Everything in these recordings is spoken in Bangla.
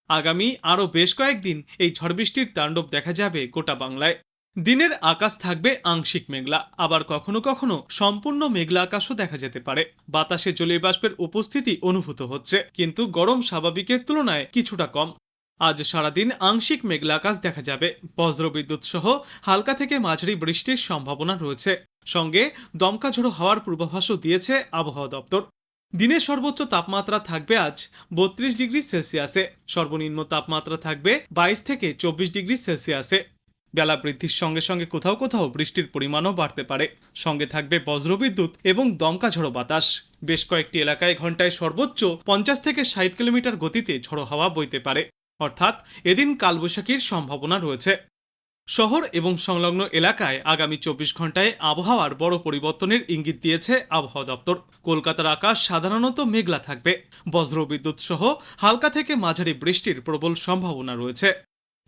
আগামী আরও বেশ কয়েকদিন এই ঝড় বৃষ্টির তাণ্ডব দেখা যাবে গোটা বাংলায়। দিনের আকাশ থাকবে আংশিক মেঘলা, আবার কখনো কখনো সম্পূর্ণ মেঘলা আকাশও দেখা যেতে পারে। বাতাসে জলীয় বাষ্পের উপস্থিতি অনুভূত হচ্ছে, কিন্তু গরম স্বাভাবিকের তুলনায় কিছুটা কম। আজ সারাদিন আংশিক মেঘলা আকাশ দেখা যাবে। বজ্রবিদ্যুৎ সহ হালকা থেকে মাঝারি বৃষ্টির সম্ভাবনা রয়েছে। সঙ্গে দমকা ঝোড়ো হাওয়ার পূর্বাভাসও দিয়েছে আবহাওয়া দপ্তর। দিনের সর্বোচ্চ তাপমাত্রা থাকবে আজ 32 ডিগ্রি সেলসিয়াসে, সর্বনিম্ন তাপমাত্রা থাকবে 22 থেকে 24 ডিগ্রি সেলসিয়াসে। বেলা বৃদ্ধির সঙ্গে সঙ্গে কোথাও কোথাও বৃষ্টির পরিমাণও বাড়তে পারে। সঙ্গে থাকবে বজ্রবিদ্যুৎ এবং দমকা ঝোড়ো বাতাস। বেশ কয়েকটি এলাকায় ঘন্টায় সর্বোচ্চ 50 থেকে 60 কিলোমিটার গতিতে ঝোড়ো হাওয়া বইতে পারে। অর্থাৎ এদিন কালবৈশাখীর সম্ভাবনা রয়েছে। শহর এবং সংলগ্ন এলাকায় আগামী 24 ঘন্টায় আবহাওয়ার বড় পরিবর্তনের ইঙ্গিত দিয়েছে আবহাওয়া দপ্তর। কলকাতার আকাশ সাধারণত মেঘলা থাকবে। বজ্রবিদ্যুৎ সহ হালকা থেকে মাঝারি বৃষ্টির প্রবল সম্ভাবনা রয়েছে।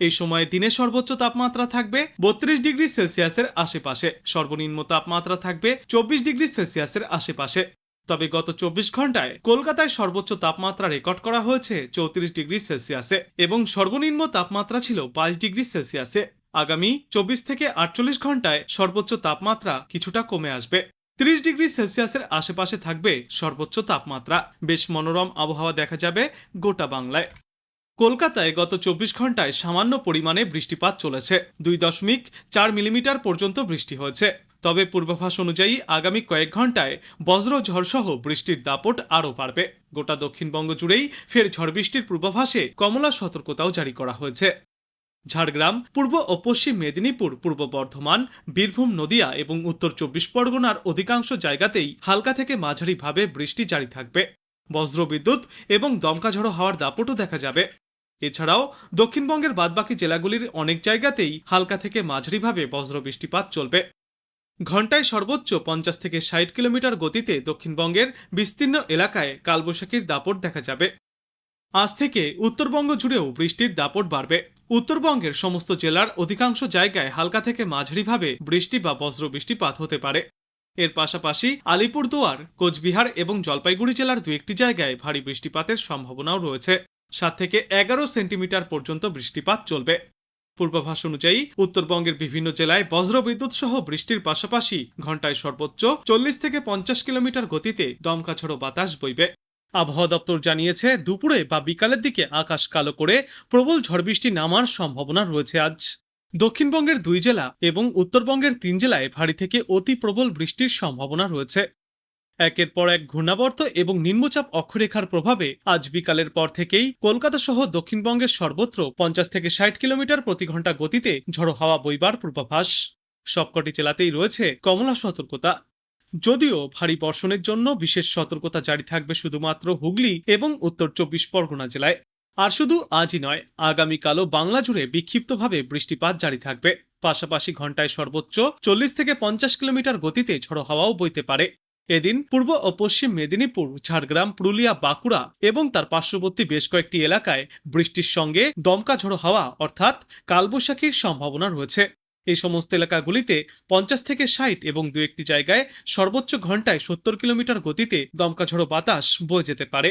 এই সময়ে দিনের সর্বোচ্চ তাপমাত্রা থাকবে 32 ডিগ্রি সেলসিয়াসের আশেপাশে, সর্বনিম্ন তাপমাত্রা থাকবে 24 ডিগ্রি সেলসিয়াসের আশেপাশে। তবে গত 24 ঘন্টায় কলকাতায় সর্বোচ্চ তাপমাত্রা রেকর্ড করা হয়েছে 34 ডিগ্রি সেলসিয়াসে এবং সর্বনিম্ন তাপমাত্রা ছিল 22 ডিগ্রি সেলসিয়াসে। আগামী 24 থেকে 48 ঘন্টায় সর্বোচ্চ তাপমাত্রা কিছুটা কমে আসবে। 30 ডিগ্রি সেলসিয়াসের আশেপাশে থাকবে সর্বোচ্চ তাপমাত্রা। বেশ মনোরম আবহাওয়া দেখা যাবে গোটা বাংলায়। কলকাতায় গত 24 ঘন্টায় সামান্য পরিমাণে বৃষ্টিপাত চলেছে। 2.4 মিলিমিটার পর্যন্ত বৃষ্টি হয়েছে। তবে পূর্বাভাস অনুযায়ী আগামী কয়েক ঘন্টায় বজ্র ঝড়সহ বৃষ্টির দাপট আরও বাড়বে। গোটা দক্ষিণবঙ্গ জুড়েই ফের ঝড় বৃষ্টির পূর্বাভাসে কমলা সতর্কতাও জারি করা হয়েছে। ঝাড়গ্রাম, পূর্ব ও পশ্চিম মেদিনীপুর, পূর্ব বর্ধমান, বীরভূম, নদিয়া এবং উত্তর 24 পরগনার অধিকাংশ জায়গাতেই হালকা থেকে মাঝারিভাবে বৃষ্টি জারি থাকবে। বজ্রবিদ্যুৎ এবং দমকা ঝড়ো হাওয়ার দাপটও দেখা যাবে। এছাড়াও দক্ষিণবঙ্গের বাদবাকি জেলাগুলির অনেক জায়গাতেই হালকা থেকে মাঝারিভাবে বজ্র বৃষ্টিপাত চলবে। ঘন্টায় সর্বোচ্চ 50 থেকে 60 কিলোমিটার গতিতে দক্ষিণবঙ্গের বিস্তীর্ণ এলাকায় কালবৈশাখীর দাপট দেখা যাবে। আজ থেকে উত্তরবঙ্গ জুড়েও বৃষ্টির দাপট বাড়বে। উত্তরবঙ্গের সমস্ত জেলার অধিকাংশ জায়গায় হালকা থেকে মাঝারিভাবে বৃষ্টি বা বজ্র বৃষ্টিপাত হতে পারে। এর পাশাপাশি আলিপুরদুয়ার, কোচবিহার এবং জলপাইগুড়ি জেলার দু একটি জায়গায় ভারী বৃষ্টিপাতের সম্ভাবনাও রয়েছে। 7 থেকে 11 সেন্টিমিটার পর্যন্ত বৃষ্টিপাত চলবে। পূর্বাভাস অনুযায়ী উত্তরবঙ্গের বিভিন্ন জেলায় বজ্রবিদ্যুৎ সহ বৃষ্টির পাশাপাশি ঘন্টায় সর্বোচ্চ 40 থেকে 50 কিলোমিটার গতিতে দমকা ঝোড়ো বাতাস বইবে। আবহাওয়া দপ্তর জানিয়েছে, দুপুরে বা বিকালের দিকে আকাশ কালো করে প্রবল ঝড় বৃষ্টি নামার সম্ভাবনা রয়েছে আজ। দক্ষিণবঙ্গের 2 জেলা এবং উত্তরবঙ্গের 3 জেলায় ভারী থেকে অতি প্রবল বৃষ্টির সম্ভাবনা রয়েছে। একের পর এক ঘূর্ণাবর্ত এবং নিম্নচাপ অক্ষরেখার প্রভাবে আজ বিকালের পর থেকেই কলকাতা সহ দক্ষিণবঙ্গের সর্বত্র 50 থেকে 60 কিলোমিটার প্রতি ঘন্টা গতিতে ঝড়ো হাওয়া বইবার পূর্বাভাস। সবকটি জেলাতেই রয়েছে কমলা সতর্কতা। যদিও ভারী বর্ষণের জন্য বিশেষ সতর্কতা জারি থাকবে শুধুমাত্র হুগলি এবং উত্তর 24 পরগনা জেলায়। আর শুধু আজই নয়, আগামীকালও বাংলা জুড়ে বিক্ষিপ্তভাবে বৃষ্টিপাত জারি থাকবে। পাশাপাশি ঘন্টায় সর্বোচ্চ 40 থেকে 50 কিলোমিটার গতিতে ঝড়ো হাওয়াও বইতে পারে। এদিন পূর্ব ও পশ্চিম মেদিনীপুর, ঝাড়গ্রাম, পুরুলিয়া, বাঁকুড়া এবং তার পার্শ্ববর্তী বেশ কয়েকটি এলাকায় বৃষ্টির সঙ্গে দমকা ঝড়ো হাওয়া অর্থাৎ কালবৈশাখীর সম্ভাবনা রয়েছে। এই সমস্ত এলাকাগুলিতে 50 থেকে 60 এবং দু একটি জায়গায় সর্বোচ্চ ঘন্টায় 70 কিলোমিটার গতিতে দমকা ঝড়ো বাতাস বয়ে যেতে পারে।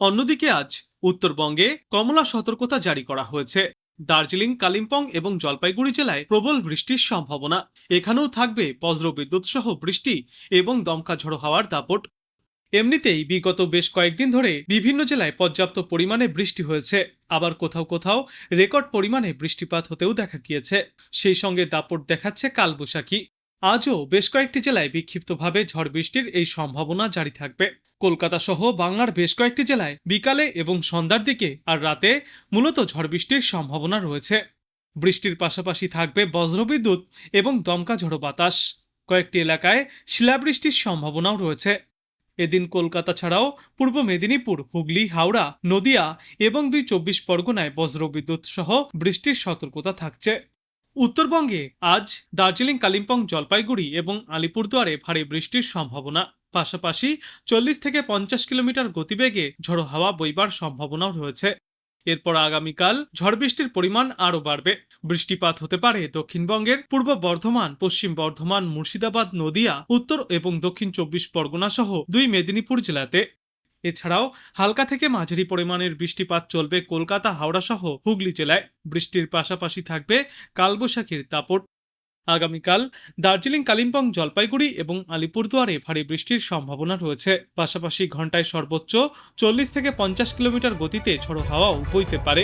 অন্যদিকে আজ উত্তরবঙ্গে কমলা সতর্কতা জারি করা হয়েছে। দার্জিলিং, কালিম্পং এবং জলপাইগুড়ি জেলায় প্রবল বৃষ্টির সম্ভাবনা। এখানেও থাকবে বজ্রবিদ্যুৎ সহ বৃষ্টি এবং দমকা ঝড়ো হাওয়ার দাপট। এমনিতেই বিগত বেশ কয়েকদিন ধরে বিভিন্ন জেলায় পর্যাপ্ত পরিমাণে বৃষ্টি হয়েছে। আবার কোথাও কোথাও রেকর্ড পরিমাণে বৃষ্টিপাত হতেও দেখা গিয়েছে। সেই সঙ্গে দাপট দেখাচ্ছে কালবৈশাখী। আজও বেশ কয়েকটি জেলায় বিক্ষিপ্তভাবে ঝড় বৃষ্টির এই সম্ভাবনা জারি থাকবে। কলকাতা সহ বাংলার বেশ কয়েকটি জেলায় বিকালে এবং সন্ধ্যার দিকে আর রাতে মূলত ঝড় বৃষ্টির সম্ভাবনা রয়েছে। বৃষ্টির পাশাপাশি থাকবে বজ্রবিদ্যুৎ এবং দমকা ঝড়ো বাতাস। কয়েকটি এলাকায় শিলাবৃষ্টির সম্ভাবনাও রয়েছে। এদিন কলকাতা ছাড়াও পূর্ব মেদিনীপুর, হুগলি, হাওড়া, নদিয়া এবং 24 পরগনায় বজ্রবিদ্যুৎ সহ বৃষ্টির সতর্কতা থাকছে। উত্তরবঙ্গে আজ দার্জিলিং, কালিম্পং, জলপাইগুড়ি এবং আলিপুরদুয়ারে ভারী বৃষ্টির সম্ভাবনা। পাশাপাশি 40 থেকে 50 কিলোমিটার গতিবেগে ঝড়ো হাওয়া বইবার সম্ভাবনাও রয়েছে। এরপর আগামীকাল ঝড় বৃষ্টির পরিমাণ আরও বাড়বে। বৃষ্টিপাত হতে পারে দক্ষিণবঙ্গের পূর্ব বর্ধমান, পশ্চিম বর্ধমান, মুর্শিদাবাদ, নদিয়া, উত্তর এবং দক্ষিণ 24 পরগনা সহ 2 মেদিনীপুর জেলাতে। এছাড়াও হালকা থেকে মাঝারি পরিমাণের বৃষ্টিপাত চলবে কলকাতা, হাওড়া সহ হুগলি জেলায়। বৃষ্টির পাশাপাশি থাকবে কালবৈশাখীর দাপট। আগামীকাল দার্জিলিং, কালিম্পং, জলপাইগুড়ি এবং আলিপুরদুয়ারে ভারী বৃষ্টির সম্ভাবনা রয়েছে। পাশাপাশি ঘন্টায় সর্বোচ্চ 40 থেকে 50 কিলোমিটার গতিতে ঝোড়ো হাওয়াও বইতে পারে।